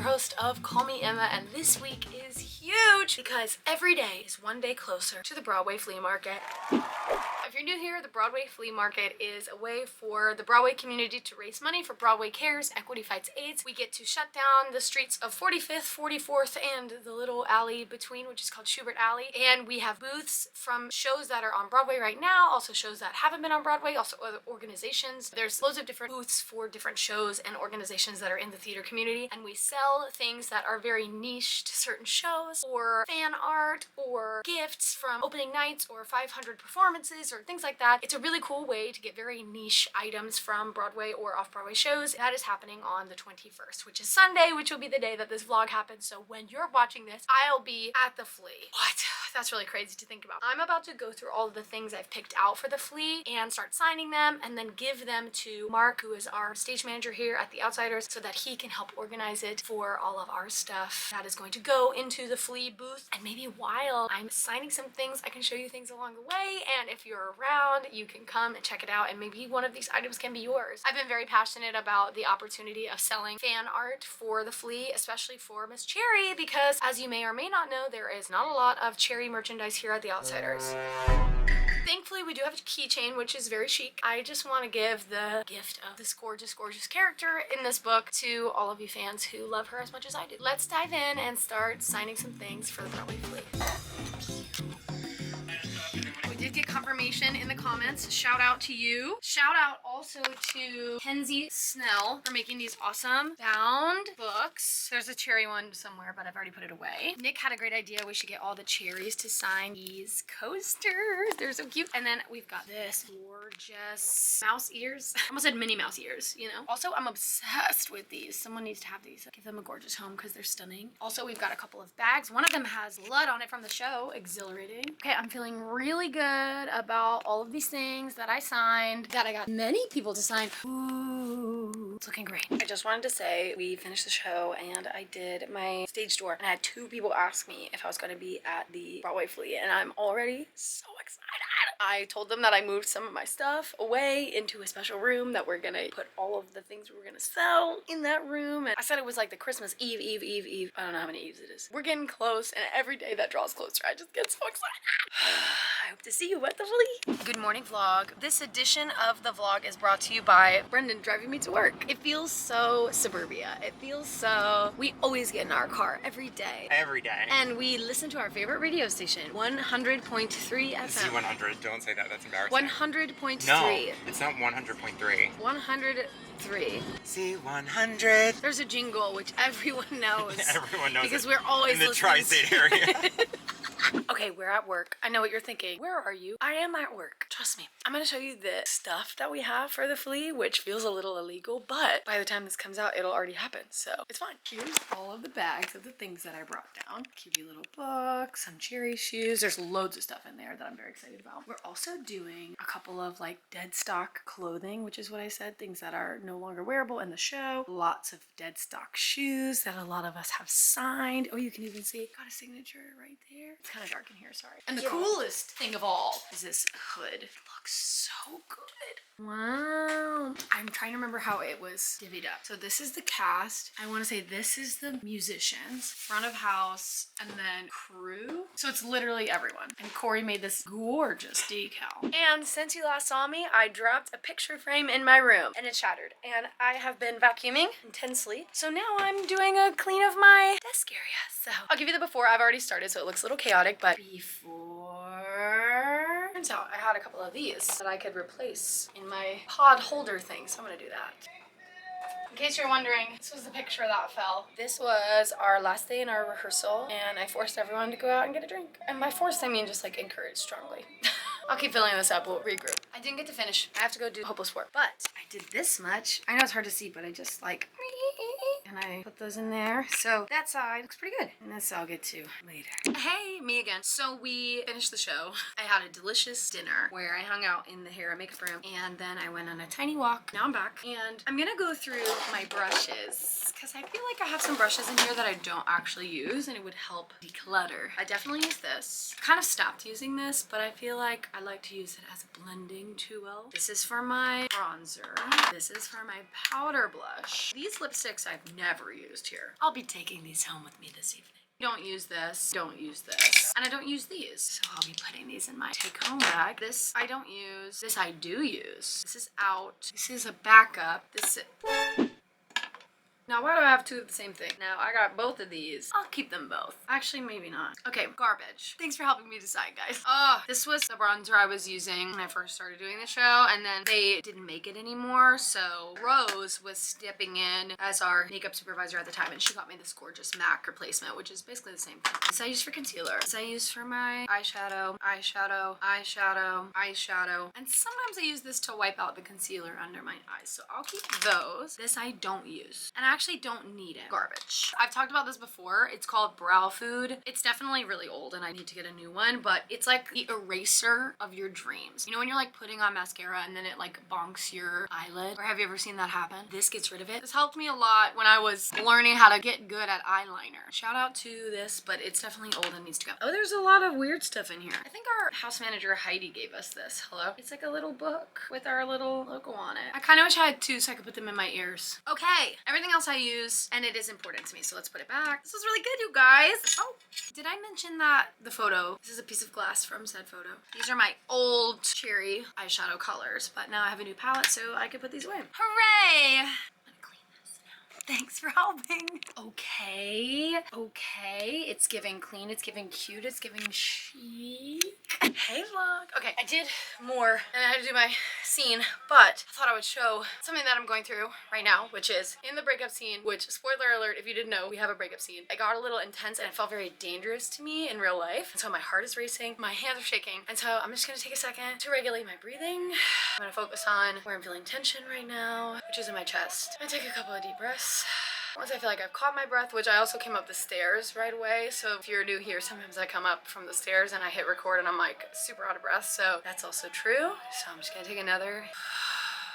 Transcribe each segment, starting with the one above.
host of Call Me Emma, and this week is huge because every day is one day closer to the Broadway Flea Market. If you're new here, the Broadway Flea Market is a way for the Broadway community to raise money for Broadway Cares, Equity Fights AIDS. We get to shut down the streets of 45th, 44th, and the little alley between, which is called Schubert Alley. And we have booths from shows that are on Broadway right now, also shows that haven't been on Broadway, also other organizations. There's loads of different booths for different shows and organizations that are in the theater community. And we sell things that are very niche to certain shows, or fan art, or gifts from opening nights, or 500 performances, or things like that. It's a really cool way to get very niche items from Broadway or off-Broadway shows. That is happening on the 21st, which is Sunday, which will be the day that this vlog happens. So when you're watching this, I'll be at the Flea. What? That's really crazy to think about. I'm about to go through all of the things I've picked out for the Flea and start signing them, and then give them to Mark, who is our stage manager here at The Outsiders, so that he can help organize it for all of our stuff that is going to go into the Flea booth. And maybe while I'm signing some things, I can show you things along the way, and if you're around, you can come and check it out, and maybe one of these items can be yours. I've been very passionate about the opportunity of selling fan art for the Flea, especially for Miss Cherry, because as you may or may not know, there is not a lot of Cherry merchandise here at The Outsiders. Thankfully, we do have a keychain, which is very chic. I just want to give the gift of this gorgeous, gorgeous character in this book to all of you fans who love her as much as I do. Let's dive in and start signing some things for the Broadway Flea. We did get confirmation in the comments. Shout out to you. Shout out also to Kenzie Snell for making these awesome bound books. There's a cherry one somewhere, but I've already put it away. Nick had a great idea. We should get all the cherries to sign these coasters. They're so cute. And then we've got this gorgeous mouse ears. I almost said Minnie Mouse ears, you know? Also, I'm obsessed with these. Someone needs to have these. Give them a gorgeous home because they're stunning. Also, we've got a couple of bags. One of them has blood on it from the show. Exhilarating. Okay, I'm feeling really good about all of these things that I signed, that I got many people to sign. Ooh, it's looking great. I just wanted to say we finished the show and I did my stage tour, and I had 2 people ask me if I was going to be at the Broadway Flea, and I'm already so excited. I told them that I moved some of my stuff away into a special room, that we're gonna put all of the things we were gonna sell in that room. And I said it was like the Christmas Eve. I don't know how many Eves it is. We're getting close, and every day that draws closer, I just get so excited. I hope to see you at the Flea. Good morning, vlog. This edition of the vlog is brought to you by Brendan driving me to work. It feels so suburbia. It feels so... We always get in our car every day. Every day. And we listen to our favorite radio station, 100.3 FM. Z100. Don't say that. That's embarrassing. 100.3. No, it's not 100.3. 103. C100. There's a jingle which everyone knows. Everyone knows because it. we're always in the tri-state area. Okay, we're at work. I know what you're thinking. Where are you? I am at work. Trust me. I'm gonna show you the stuff that we have for the Flea, which feels a little illegal, but by the time this comes out, it'll already happen, so it's fine. Here's all of the bags of the things that I brought down. Cute little books, some cherry shoes. There's loads of stuff in there that I'm very excited about. We're also doing a couple of like dead stock clothing, which is what I said, things that are no longer wearable in the show. Lots of dead stock shoes that a lot of us have signed. Oh, you can even see it got a signature right there. It's kind of dark in here, sorry. And the coolest thing of all is this hood. It looks so good. Wow. I'm trying to remember how it was divvied up. So this is the cast. I want to say this is the musicians, front of house, and then crew. So it's literally everyone. And Corey made this gorgeous decal. And since you last saw me, I dropped a picture frame in my room and it shattered. And I have been vacuuming intensely. So now I'm doing a clean of my desk area. So I'll give you the before. I've already started, so it looks a little chaotic, but before... Turns out I had a couple of these that I could replace in my pod holder thing, so I'm gonna do that. In case you're wondering, this was the picture that fell. This was our last day in our rehearsal, and I forced everyone to go out and get a drink. And by forced, I mean just like encouraged strongly. I'll keep filling this up, we'll regroup. I didn't get to finish. I have to go do hopeless work, but I did this much. I know it's hard to see, but I just like... And I put those in there. So that side looks pretty good. And this I'll get to later. Hey, me again. So we finished the show. I had a delicious dinner where I hung out in the hair and makeup room. And then I went on a tiny walk. Now I'm back. And I'm gonna go through my brushes because because I feel like I have some brushes in here that I don't actually use and it would help declutter. I definitely use this. Kind of stopped using this, but I feel like I like to use it as a blending tool. This is for my bronzer. This is for my powder blush. These lipsticks I've never used here. I'll be taking these home with me this evening. Don't use this, don't use this, and I don't use these, so I'll be putting these in my take-home bag. This I don't use, this I do use. This is out, this is a backup, this is... Now, why do I have two of the same thing? Now, I got both of these. I'll keep them both. Actually, maybe not. Okay, garbage. Thanks for helping me decide, guys. This was the bronzer I was using when I first started doing the show, and then they didn't make it anymore, so Rose was stepping in as our makeup supervisor at the time, and she got me this gorgeous MAC replacement, which is basically the same thing. This I use for concealer. This I use for my eyeshadow, eyeshadow, eyeshadow, eyeshadow, and sometimes I use this to wipe out the concealer under my eyes, so I'll keep those. This I don't use, and I actually don't need it. Garbage. I've talked about this before. It's called Brow Food. It's definitely really old and I need to get a new one, but it's like the eraser of your dreams. You know when you're like putting on mascara and then it like bonks your eyelid? Or have you ever seen that happen? This gets rid of it. This helped me a lot when I was learning how to get good at eyeliner. Shout out to this, but it's definitely old and needs to go. Oh, there's a lot of weird stuff in here. I think our house manager Heidi gave us this. Hello? It's like a little book with our little logo on it. I kind of wish I had two so I could put them in my ears. Okay, everything else I use, and it is important to me, so let's put it back. This was really good, you guys. Oh, did I mention that the photo, this is a piece of glass from said photo. These are my old cherry eyeshadow colors, but now I have a new palette, so I can put these away. Hooray! I'm gonna clean this now. Thanks for helping. Okay, it's giving clean, it's giving cute, it's giving chic. Hey vlog. Okay, I did more and I had to do my scene, but I thought I would show something that I'm going through right now, which is in the breakup scene, which, spoiler alert, if you didn't know, we have a breakup scene. It got a little intense and it felt very dangerous to me in real life. And so my heart is racing, my hands are shaking. And so I'm just gonna take a second to regulate my breathing. I'm gonna focus on where I'm feeling tension right now, which is in my chest. And take a couple of deep breaths. Once I feel like I've caught my breath, which I also came up the stairs right away, so if you're new here, sometimes I come up from the stairs and I hit record and I'm like super out of breath, so that's also true. So I'm just gonna take another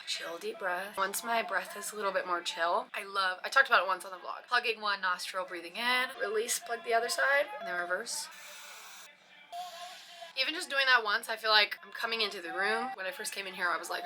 chill deep breath. Once my breath is a little bit more chill, I talked about it once on the vlog, plugging one nostril, breathing in, release, plug the other side, and then reverse. Even just doing that once, I feel like I'm coming into the room. When I first came in here, I was like,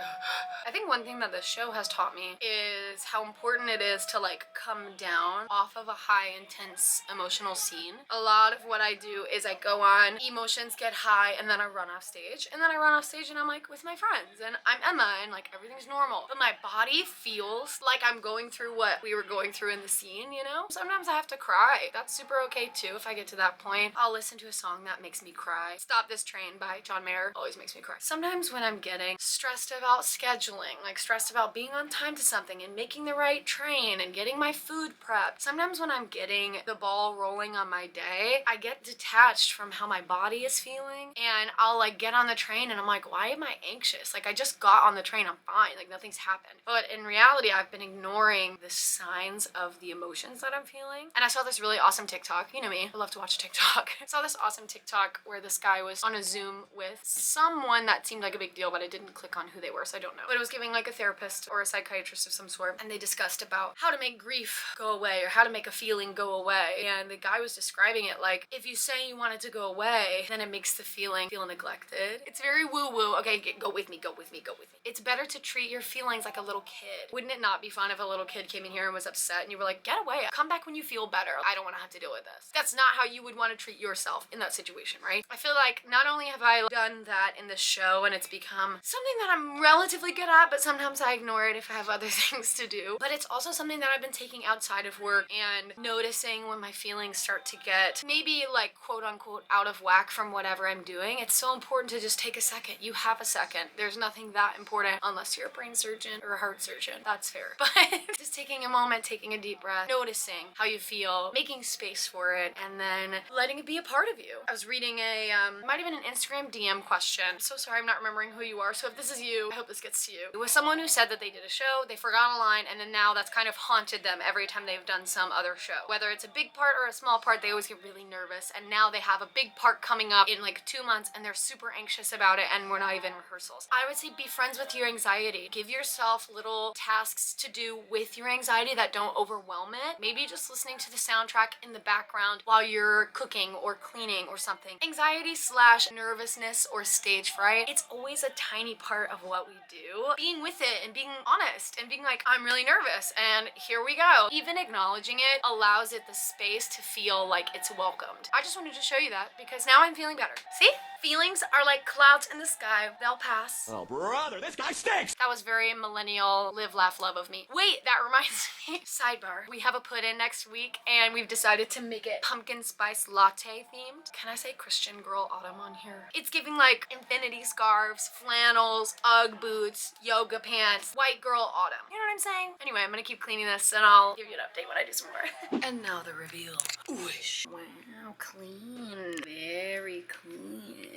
I think one thing that the show has taught me is how important it is to like come down off of a high, intense, emotional scene. A lot of what I do is I go on, emotions get high, and then I run off stage. And then I run off stage and I'm like with my friends, and I'm Emma, and like everything's normal. But my body feels like I'm going through what we were going through in the scene, you know? Sometimes I have to cry. That's super okay too. If I get to that point, I'll listen to a song that makes me cry. Stop This Train by John Mayer always makes me cry. Sometimes when I'm getting stressed about scheduling, like stressed about being on time to something and making the right train and getting my food prepped, sometimes when I'm getting the ball rolling on my day, I get detached from how my body is feeling, and I'll like get on the train and I'm like, why am I anxious? Like I just got on the train, I'm fine, like nothing's happened. But in reality, I've been ignoring the signs of the emotions that I'm feeling. And I saw this really awesome TikTok. You know me, I love to watch TikTok. I saw this awesome TikTok where this guy was on a Zoom with someone that seemed like a big deal, but I didn't click on who they were, so I don't know. But it was giving like a therapist or a psychiatrist of some sort, and they discussed about how to make grief go away or how to make a feeling go away. And the guy was describing it like, if you say you want it to go away, then it makes the feeling feel neglected. It's very woo-woo. Okay, go with me, go with me, go with me. It's better to treat your feelings like a little kid. Wouldn't it not be fun if a little kid came in here and was upset and you were like, get away, come back when you feel better. I don't want to have to deal with this. That's not how you would want to treat yourself in that situation, right? I feel like not only have I done that in the show and it's become something that I'm relatively good at, but sometimes I ignore it if I have other things to do. But it's also something that I've been taking outside of work and noticing when my feelings start to get maybe like quote unquote out of whack from whatever I'm doing. It's so important to just take a second. You have a second. There's nothing that important unless you're a brain surgeon or a heart surgeon. That's fair. But just taking a moment, taking a deep breath, noticing how you feel, making space for it, and then letting it be a part of you. I was reading it might have even an Instagram DM question. So sorry, I'm not remembering who you are. So if this is you, I hope this gets to you. It was someone who said that they did a show, they forgot a line, and then now that's kind of haunted them every time they've done some other show. Whether it's a big part or a small part, they always get really nervous, and now they have a big part coming up in like 2 months and they're super anxious about it, and we're not even in rehearsals. I would say be friends with your anxiety. Give yourself little tasks to do with your anxiety that don't overwhelm it. Maybe just listening to the soundtrack in the background while you're cooking or cleaning or something. Anxiety slash nervousness or stage fright, it's always a tiny part of what we do. Being with it and being honest and being like, I'm really nervous and here we go. Even acknowledging it allows it the space to feel like it's welcomed. I just wanted to show you that because now I'm feeling better. See? Feelings are like clouds in the sky. They'll pass. Oh, brother, this guy stinks! That was very millennial live, laugh, love of me. Wait, that reminds me. Sidebar. We have a put-in next week and we've decided to make it pumpkin spice latte themed. Can I say Christian girl autumn on here? It's giving like infinity scarves, flannels, Ugg boots, yoga pants, white girl autumn. You know what I'm saying? Anyway, I'm gonna keep cleaning this and I'll give you an update when I do some more. And now the reveal. Whoosh. Wow, clean. Very clean.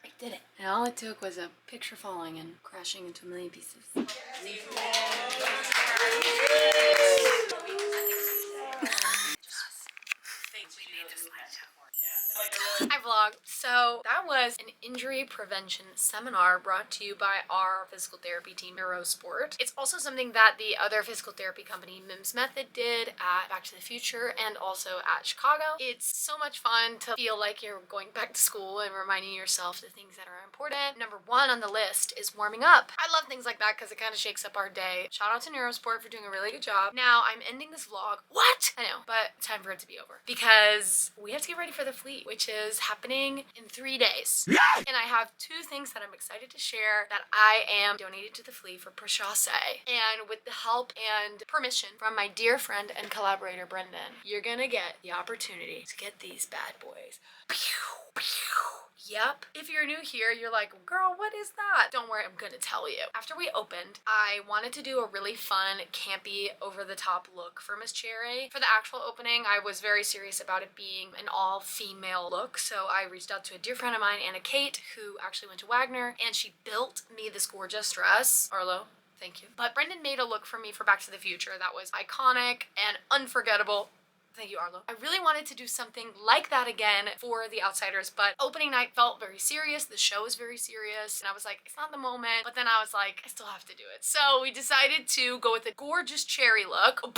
I did it. And all it took was a picture falling and crashing into a million pieces. I vlogged. So that was an injury prevention seminar brought to you by our physical therapy team, Sport. It's also something that the other physical therapy company, Mims Method, did at Back to the Future and also at Chicago. It's so much fun to feel like you're going back to school and reminding yourself the things that are important. Number 1 on the list is warming up. I love things like that because it kind of shakes up our day. Shout out to Neurosport for doing a really good job. Now I'm ending this vlog. What? I know, but time for it to be over because we have to get ready for the Flea, which is happening in 3 days. And I have 2 things that I'm excited to share that I am donating to the Flea for Prashase. And with the help and permission from my dear friend and collaborator, Brendan, you're gonna get the opportunity to get these bad boys. Pew, pew. Yep. If you're new here, you're like, girl, what is that? Don't worry, I'm gonna tell you. After we opened, I wanted to do a really fun, campy, over-the-top look for Miss Cherry. For the actual opening, I was very serious about it being an all-female look, so I reached out to a dear friend of mine, Anna Kate, who actually went to Wagner, and she built me this gorgeous dress. Arlo, thank you. But Brendan made a look for me for Back to the Future that was iconic and unforgettable. Thank you, Arlo. I really wanted to do something like that again for The Outsiders, but opening night felt very serious. The show was very serious, and I was like, it's not the moment. But then I was like, I still have to do it. So we decided to go with a gorgeous cherry look.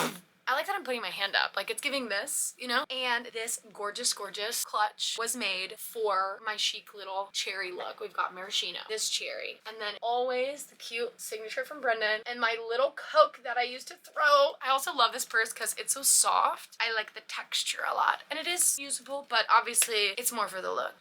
I like that I'm putting my hand up, like it's giving this, you know? And this gorgeous, gorgeous clutch was made for my chic little cherry look. We've got maraschino, this cherry, and then always the cute signature from Brendan and my little Coke that I used to throw. I also love this purse because it's so soft. I like the texture a lot, and it is usable, but obviously it's more for the look.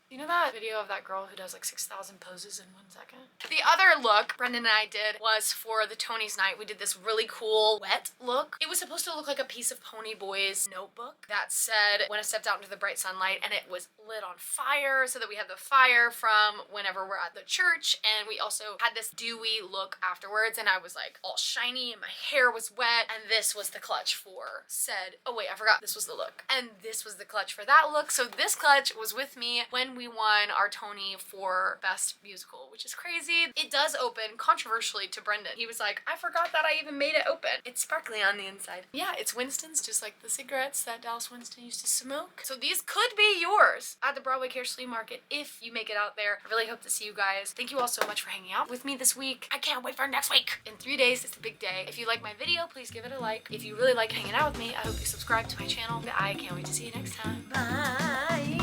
You know that video of that girl who does like 6,000 poses in 1 second? The other look Brendan and I did was for the Tony's night. We did this really cool wet look. It was supposed to look like a piece of Pony Boy's notebook that said, when I stepped out into the bright sunlight, and it was lit on fire so that we had the fire from whenever we're at the church. And we also had this dewy look afterwards, and I was like all shiny and my hair was wet. And this was the clutch for said, oh wait, I forgot, this was the look. And this was the clutch for that look. So this clutch was with me when we won our Tony for Best Musical, which is crazy. It does open controversially to Brendan. He was like, I forgot that I even made it open. It's sparkly on the inside. Yeah, it's Winston's, just like the cigarettes that Dallas Winston used to smoke. So these could be yours at the Broadway Flea Market if you make it out there. I really hope to see you guys. Thank you all so much for hanging out with me this week. I can't wait for next week. In 3 days, it's the big day. If you like my video, please give it a like. If you really like hanging out with me, I hope you subscribe to my channel. I can't wait to see you next time. Bye.